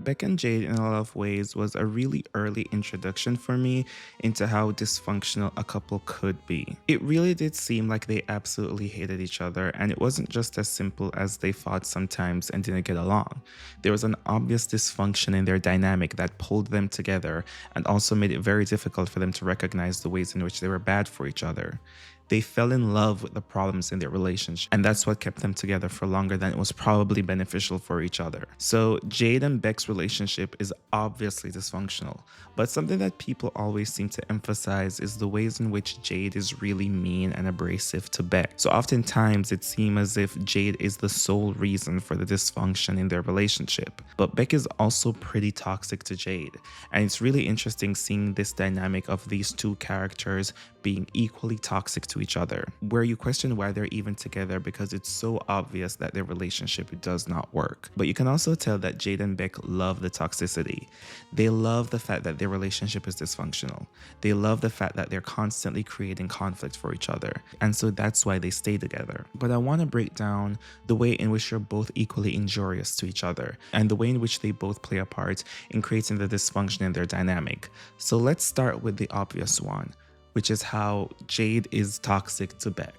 Beck and Jade in a lot of ways was a really early introduction for me into how dysfunctional a couple could be. It really did seem like they absolutely hated each other, and it wasn't just as simple as they fought sometimes and didn't get along. There was an obvious dysfunction in their dynamic that pulled them together and also made it very difficult for them to recognize the ways in which they were bad for each other. They fell in love with the problems in their relationship, and that's what kept them together for longer than it was probably beneficial for each other. So Jade and Beck's relationship is obviously dysfunctional, but something that people always seem to emphasize is the ways in which Jade is really mean and abrasive to Beck. So oftentimes it seems as if Jade is the sole reason for the dysfunction in their relationship, but Beck is also pretty toxic to Jade, and it's really interesting seeing this dynamic of these two characters being equally toxic to each other, where you question why they're even together because it's so obvious that their relationship does not work. But you can also tell that Jade and Beck love the toxicity. They love the fact that their relationship is dysfunctional. They love the fact that they're constantly creating conflict for each other, and so that's why they stay together. But I want to break down the way in which they're both equally injurious to each other, and the way in which they both play a part in creating the dysfunction in their dynamic. So let's start with the obvious one, which is how Jade is toxic to Beck.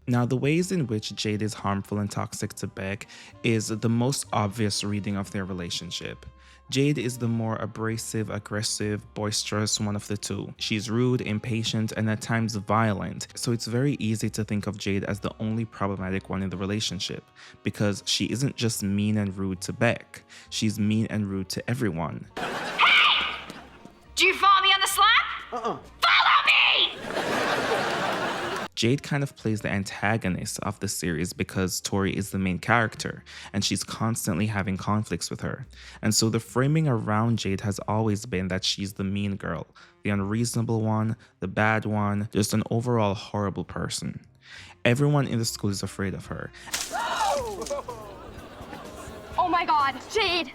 Now, the ways in which Jade is harmful and toxic to Beck is the most obvious reading of their relationship. Jade is the more abrasive, aggressive, boisterous one of the two. She's rude, impatient, and at times violent, so it's very easy to think of Jade as the only problematic one in the relationship, because she isn't just mean and rude to Beck, she's mean and rude to everyone. Hey! Do you follow me on the Slack? Follow me! Jade kind of plays the antagonist of the series because Tori is the main character and she's constantly having conflicts with her. And so the framing around Jade has always been that she's the mean girl, the unreasonable one, the bad one, just an overall horrible person. Everyone in the school is afraid of her. Oh my God, Jade!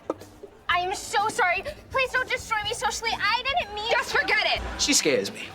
I am so sorry. Please don't destroy me socially. I didn't mean. Just forget it. She scares me.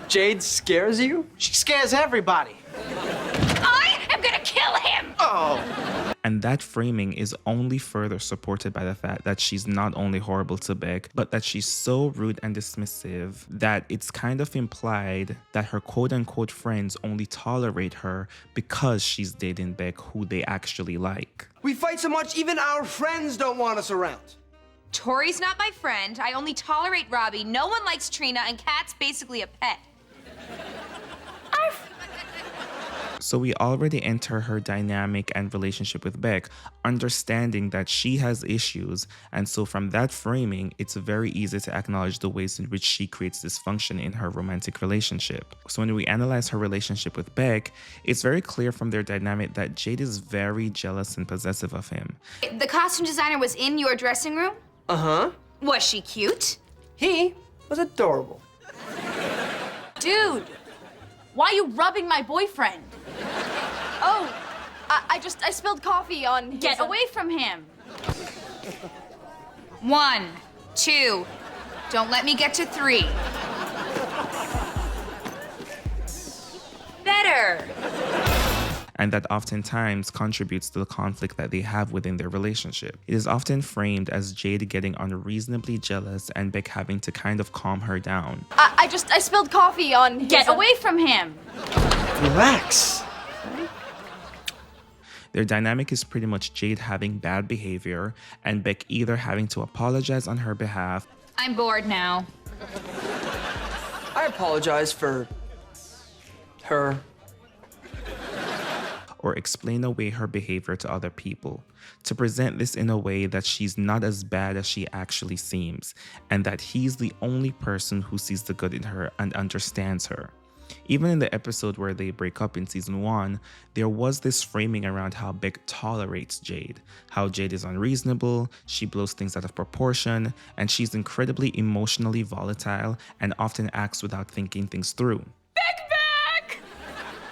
Jade scares you? She scares everybody. I am gonna kill him! Oh. And that framing is only further supported by the fact that she's not only horrible to Beck, but that she's so rude and dismissive that it's kind of implied that her quote-unquote friends only tolerate her because she's dating Beck, who they actually like. We fight so much, even our friends don't want us around. Tori's not my friend. I only tolerate Robbie. No one likes Trina, and Kat's basically a pet. So we already enter her dynamic and relationship with Beck, understanding that she has issues, and so from that framing, it's very easy to acknowledge the ways in which she creates dysfunction in her romantic relationship. So when we analyze her relationship with Beck, it's very clear from their dynamic that Jade is very jealous and possessive of him. The costume designer was in your dressing room? Uh-huh. Was she cute? He was adorable. Dude, why are you rubbing my boyfriend? Oh, I spilled coffee on. Get away from him. 1, 2, don't let me get to 3. Better. And that oftentimes contributes to the conflict that they have within their relationship. It is often framed as Jade getting unreasonably jealous and Beck having to kind of calm her down. I spilled coffee on. Get away from him. Relax. Their dynamic is pretty much Jade having bad behavior and Beck either having to apologize on her behalf. I'm bored now. I apologize for her. Or explain away her behavior to other people, to present this in a way that she's not as bad as she actually seems, and that he's the only person who sees the good in her and understands her. Even in the episode where they break up in season 1, there was this framing around how Beck tolerates Jade, how Jade is unreasonable, she blows things out of proportion, and she's incredibly emotionally volatile and often acts without thinking things through. Beck!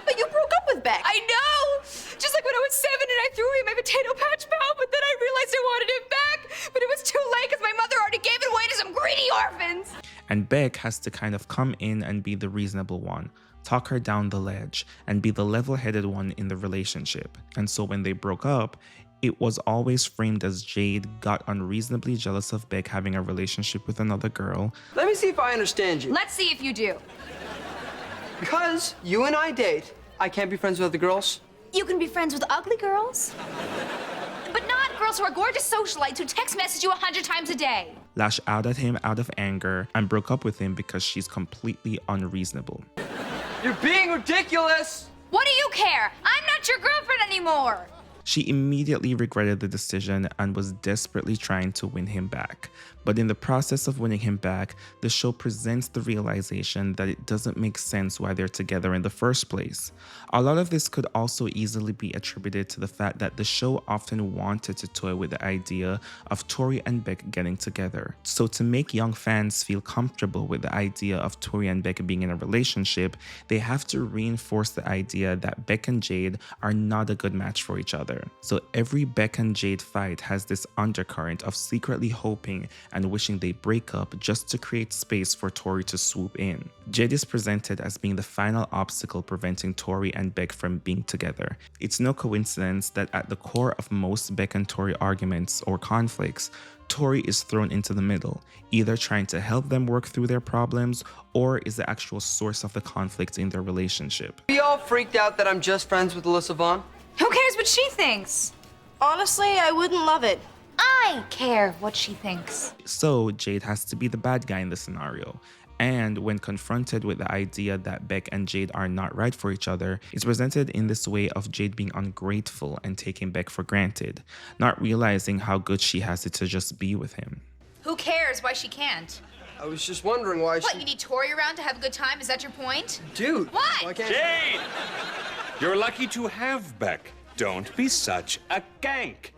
But you broke up with Beck. I know! Just like when I was 7 and I threw away my potato patch pal, but then I realized I wanted it back. But it was too late because my mother already gave it away to some greedy orphans. And Beck has to kind of come in and be the reasonable one, talk her down the ledge, and be the level-headed one in the relationship. And so when they broke up, it was always framed as Jade got unreasonably jealous of Beck having a relationship with another girl. Let me see if I understand you. Let's see if you do. Because you and I date, I can't be friends with other girls. You can be friends with ugly girls, but not girls who are gorgeous socialites who text message you 100 times a day. Lash out at him out of anger and broke up with him because she's completely unreasonable. You're being ridiculous! What do you care? I'm not your girlfriend anymore. She immediately regretted the decision and was desperately trying to win him back. But in the process of winning him back, the show presents the realization that it doesn't make sense why they're together in the first place. A lot of this could also easily be attributed to the fact that the show often wanted to toy with the idea of Tori and Beck getting together. So to make young fans feel comfortable with the idea of Tori and Beck being in a relationship, they have to reinforce the idea that Beck and Jade are not a good match for each other. So every Beck and Jade fight has this undercurrent of secretly hoping and wishing they break up just to create space for Tori to swoop in. Jade is presented as being the final obstacle preventing Tori and Beck from being together. It's no coincidence that at the core of most Beck and Tori arguments or conflicts, Tori is thrown into the middle, either trying to help them work through their problems or is the actual source of the conflict in their relationship. Are you all freaked out that I'm just friends with Alyssa Vaughn? Who cares what she thinks? Honestly, I wouldn't love it. I care what she thinks. So Jade has to be the bad guy in the scenario. And when confronted with the idea that Beck and Jade are not right for each other, it's presented in this way of Jade being ungrateful and taking Beck for granted, not realizing how good she has it to just be with him. Who cares why she can't? I was just wondering why What, you need Tori around to have a good time? Is that your point? Dude, What? why can't... Jade! You're lucky to have Beck. Don't be such a gank.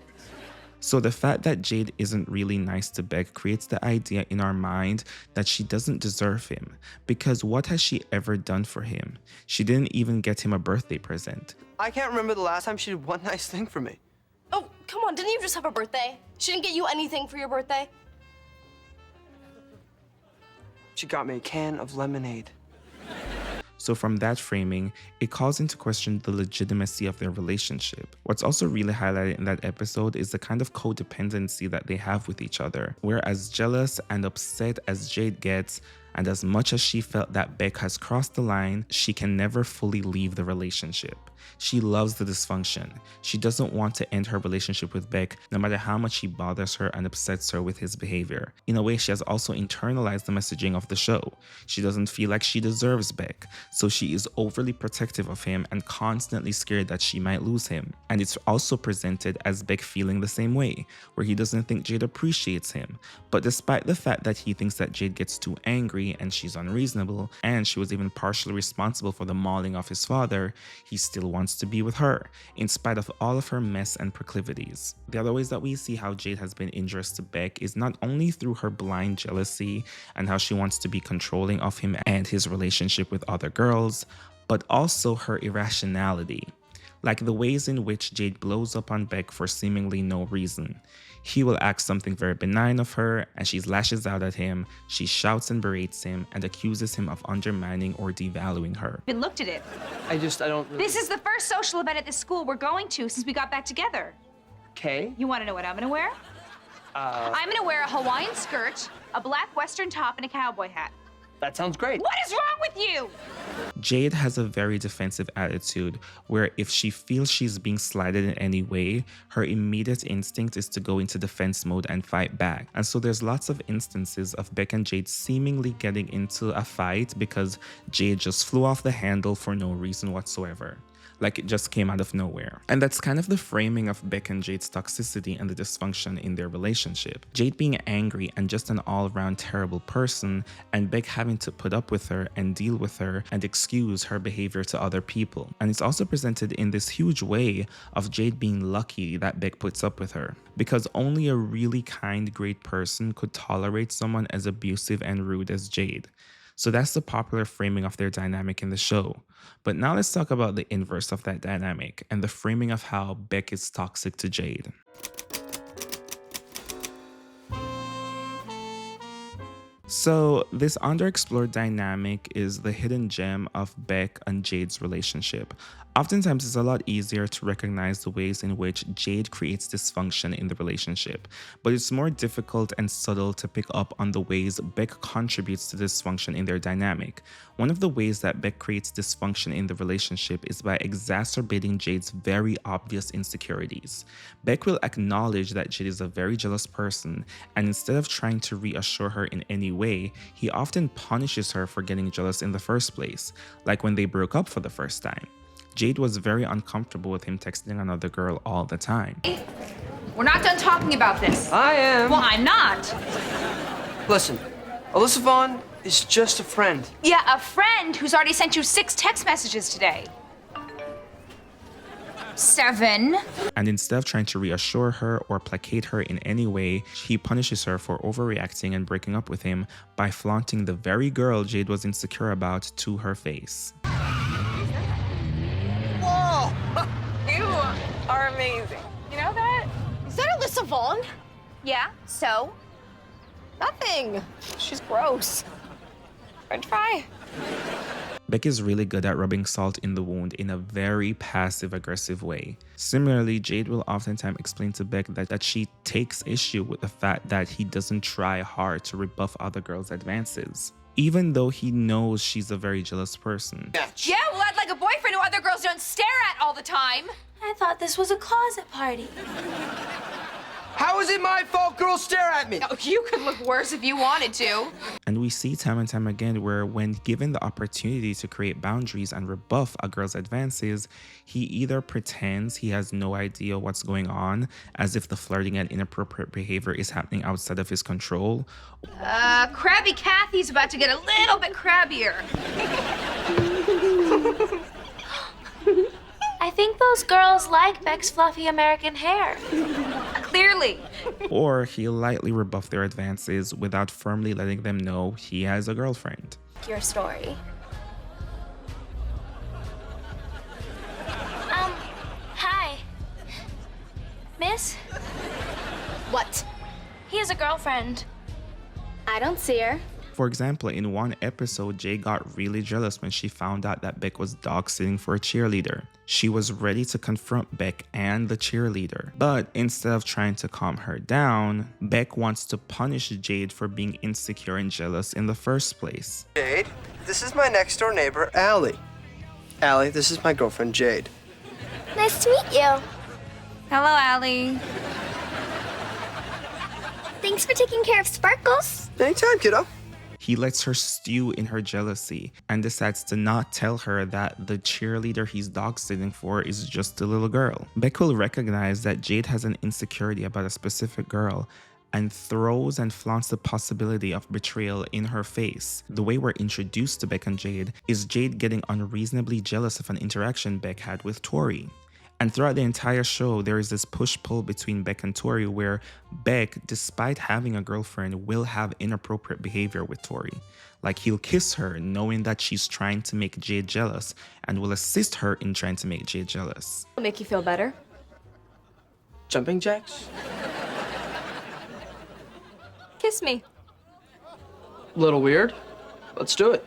So the fact that Jade isn't really nice to Beck creates the idea in our mind that she doesn't deserve him, because what has she ever done for him? She didn't even get him a birthday present. I can't remember the last time she did one nice thing for me. Oh, come on, didn't you just have a birthday? She didn't get you anything for your birthday? She got me a can of lemonade. So from that framing, it calls into question the legitimacy of their relationship. What's also really highlighted in that episode is the kind of codependency that they have with each other, where as jealous and upset as Jade gets, and as much as she felt that Beck has crossed the line, she can never fully leave the relationship. She loves the dysfunction. She doesn't want to end her relationship with Beck, no matter how much he bothers her and upsets her with his behavior. In a way, she has also internalized the messaging of the show. She doesn't feel like she deserves Beck, so she is overly protective of him and constantly scared that she might lose him. And it's also presented as Beck feeling the same way, where he doesn't think Jade appreciates him. But despite the fact that he thinks that Jade gets too angry and she's unreasonable, and she was even partially responsible for the mauling of his father, he still wants to be with her, in spite of all of her mess and proclivities. The other ways that we see how Jade has been injurious to Beck is not only through her blind jealousy and how she wants to be controlling of him and his relationship with other girls, but also her irrationality. Like the ways in which Jade blows up on Beck for seemingly no reason. He will ask something very benign of her, and she lashes out at him, she shouts and berates him, and accuses him of undermining or devaluing her. Been looked at it. I don't really... This is the first social event at this school we're going to since we got back together. Okay. You want to know what I'm gonna wear? I'm gonna wear a Hawaiian skirt, a black western top, and a cowboy hat. That sounds great. What is wrong with you? Jade has a very defensive attitude where if she feels she's being slighted in any way, her immediate instinct is to go into defense mode and fight back. And so there's lots of instances of Beck and Jade seemingly getting into a fight because Jade just flew off the handle for no reason whatsoever. Like it just came out of nowhere. And that's kind of the framing of Beck and Jade's toxicity and the dysfunction in their relationship. Jade being angry and just an all-around terrible person, and Beck having to put up with her and deal with her and excuse her behavior to other people. And it's also presented in this huge way of Jade being lucky that Beck puts up with her, because only a really kind, great person could tolerate someone as abusive and rude as Jade. So that's the popular framing of their dynamic in the show. But now let's talk about the inverse of that dynamic and the framing of how Beck is toxic to Jade. So, this underexplored dynamic is the hidden gem of Beck and Jade's relationship. Oftentimes, it's a lot easier to recognize the ways in which Jade creates dysfunction in the relationship, but it's more difficult and subtle to pick up on the ways Beck contributes to dysfunction in their dynamic. One of the ways that Beck creates dysfunction in the relationship is by exacerbating Jade's very obvious insecurities. Beck will acknowledge that Jade is a very jealous person, and instead of trying to reassure her in any way, he often punishes her for getting jealous in the first place, like when they broke up for the first time. Jade was very uncomfortable with him texting another girl all the time. We're not done talking about this. I am. Well, I'm not. Listen, Alyssa Vaughn is just a friend. Yeah, a friend who's already sent you 6 text messages today. 7. And instead of trying to reassure her or placate her in any way, he punishes her for overreacting and breaking up with him by flaunting the very girl Jade was insecure about to her face. You are amazing. You know that? Is that Alyssa Vaughn? Yeah, so? Nothing. She's gross. I'd try. Beck is really good at rubbing salt in the wound in a very passive-aggressive way. Similarly, Jade will oftentimes explain to Beck that she takes issue with the fact that he doesn't try hard to rebuff other girls' advances, even though he knows she's a very jealous person. Yeah, well, I'd like a boyfriend who other girls don't stare at all the time. I thought this was a closet party. How is it my fault girls stare at me? Oh, you could look worse if you wanted to. And we see time and time again where when given the opportunity to create boundaries and rebuff a girl's advances, he either pretends he has no idea what's going on, as if the flirting and inappropriate behavior is happening outside of his control. Crabby Kathy's about to get a little bit crabbier. I think those girls like Beck's fluffy American hair. Clearly. Or he'll lightly rebuff their advances without firmly letting them know he has a girlfriend. Your story. Hi. Miss? What? He has a girlfriend. I don't see her. For example, in one episode, Jay got really jealous when she found out that Beck was dog sitting for a cheerleader. She was ready to confront Beck and the cheerleader. But instead of trying to calm her down, Beck wants to punish Jade for being insecure and jealous in the first place. Jade, this is my next door neighbor, Allie. Allie, this is my girlfriend, Jade. Nice to meet you. Hello, Allie. Thanks for taking care of Sparkles. Anytime, kiddo. He lets her stew in her jealousy and decides to not tell her that the cheerleader he's dog sitting for is just a little girl. Beck will recognize that Jade has an insecurity about a specific girl and throws and flaunts the possibility of betrayal in her face. The way we're introduced to Beck and Jade is Jade getting unreasonably jealous of an interaction Beck had with Tori. And throughout the entire show, there is this push-pull between Beck and Tori where Beck, despite having a girlfriend, will have inappropriate behavior with Tori. Like he'll kiss her knowing that she's trying to make Jade jealous and will assist her in trying to make Jade jealous. It'll make you feel better. Jumping jacks? Kiss me. Little weird. Let's do it.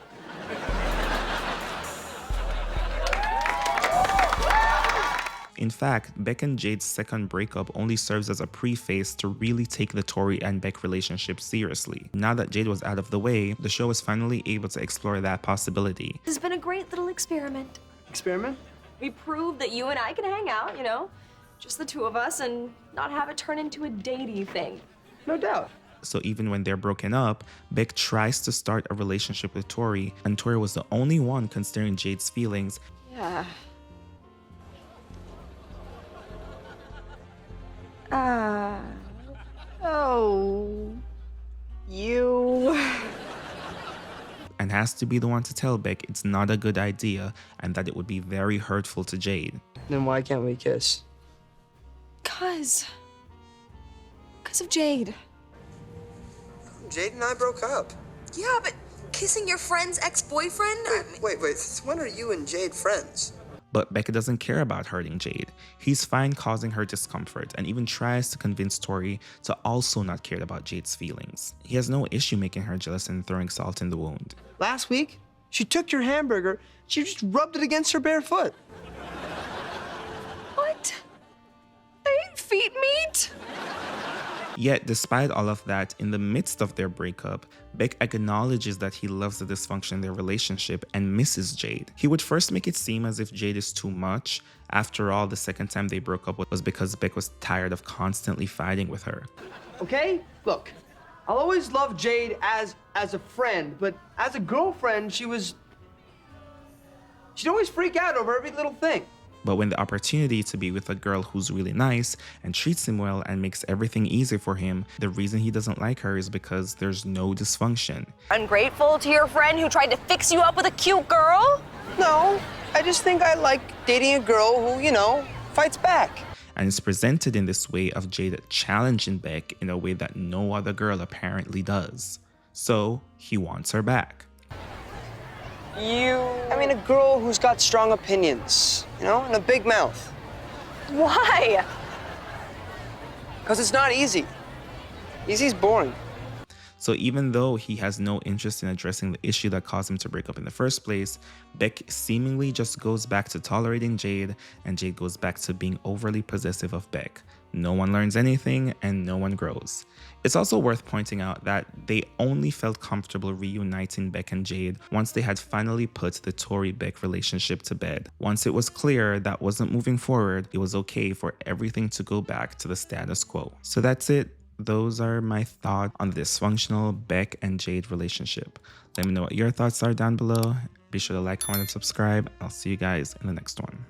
In fact, Beck and Jade's second breakup only serves as a preface to really take the Tori and Beck relationship seriously. Now that Jade was out of the way, the show was finally able to explore that possibility. This has been a great little experiment. Experiment? We proved that you and I can hang out, you know, just the two of us, and not have it turn into a datey thing. No doubt. So even when they're broken up, Beck tries to start a relationship with Tori, and Tori was the only one considering Jade's feelings. Yeah. You. And has to be the one to tell Beck it's not a good idea and that it would be very hurtful to Jade. Then why can't we kiss? Cause of Jade. Jade and I broke up. Yeah, but kissing your friend's ex-boyfriend? Wait. When are you and Jade friends? But Beck doesn't care about hurting Jade. He's fine causing her discomfort and even tries to convince Tori to also not care about Jade's feelings. He has no issue making her jealous and throwing salt in the wound. Last week, she took your hamburger, she just rubbed it against her bare foot. What? I ate feet meat? Yet, despite all of that, in the midst of their breakup, Beck acknowledges that he loves the dysfunction in their relationship and misses Jade. He would first make it seem as if Jade is too much. After all, the second time they broke up was because Beck was tired of constantly fighting with her. Okay? Look, I'll always love Jade as a friend, but as a girlfriend, she'd always freak out over every little thing. But when the opportunity to be with a girl who's really nice and treats him well and makes everything easy for him, the reason he doesn't like her is because there's no dysfunction. Ungrateful to your friend who tried to fix you up with a cute girl? No, I just think I like dating a girl who, fights back. And it's presented in this way of Jade challenging Beck in a way that no other girl apparently does. So he wants her back. I mean, a girl who's got strong opinions, and a big mouth. Why? Because it's not easy. Easy's boring. So even though he has no interest in addressing the issue that caused him to break up in the first place, Beck seemingly just goes back to tolerating Jade, and Jade goes back to being overly possessive of Beck. No one learns anything and no one grows. It's also worth pointing out that they only felt comfortable reuniting Beck and Jade once they had finally put the Tori-Beck relationship to bed. Once it was clear that wasn't moving forward, it was okay for everything to go back to the status quo. So that's it. Those are my thoughts on the dysfunctional Beck and Jade relationship. Let me know what your thoughts are down below. Be sure to like, comment, and subscribe. I'll see you guys in the next one.